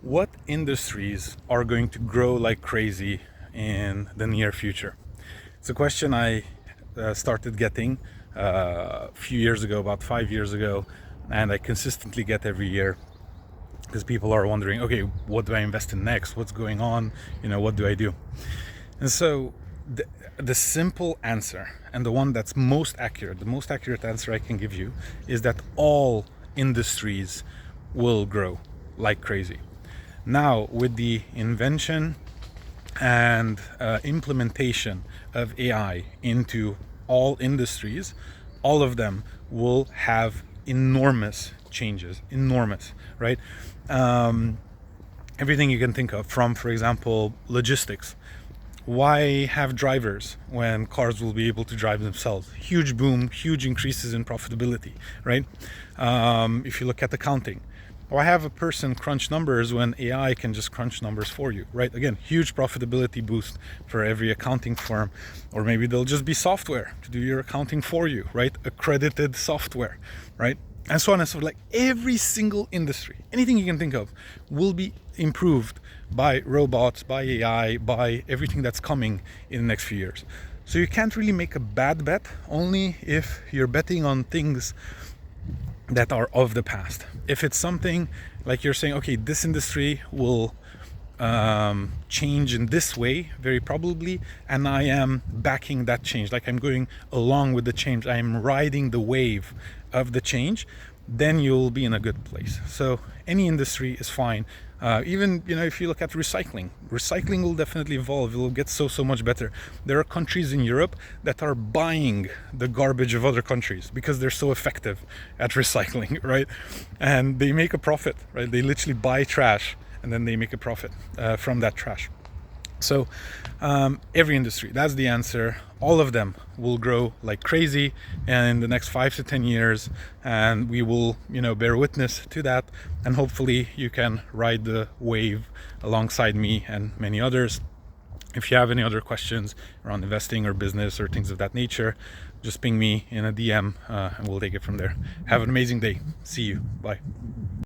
What industries are going to grow like crazy in the near future? It's a question I started getting a few years ago, about 5 years ago, and I consistently get every year because people are wondering, okay, what do I invest in next? What's going on? What do I do? And so the simple answer, and the one that's most accurate, the most accurate answer I can give you, is that all industries will grow like crazy. Now, with the invention and implementation of AI into all industries, all of them will have enormous changes, enormous, right? Everything you can think of, from, for example, logistics. Why have drivers when cars will be able to drive themselves? Huge boom, huge increases in profitability, right? If you look at accounting, why have a person crunch numbers when AI can just crunch numbers for you, right? Again, huge profitability boost for every accounting firm. Or maybe they'll just be software to do your accounting for you, right? Accredited software, right? And so on and so forth. Like every single industry, anything you can think of, will be improved by robots, by AI, by everything that's coming in the next few years. So you can't really make a bad bet, only if you're betting on things that are of the past. If it's something like you're saying, okay, this industry will change in this way, very probably, and I am backing that change, like I'm going along with the change, I am riding the wave of the change, then you'll be in a good place. So any industry is fine. Even if you look at recycling will definitely evolve. It will get so much better. There are countries in Europe that are buying the garbage of other countries because they're so effective at recycling, right? And they make a profit, right? They literally buy trash and then they make a profit from that trash. So every industry, that's the answer. All of them will grow like crazy in the next 5 to 10 years, and we will bear witness to that, and hopefully you can ride the wave alongside me and many others. If you have any other questions around investing or business or things of that nature, just ping me in a DM and we'll take it from there. Have an amazing day. See you. Bye.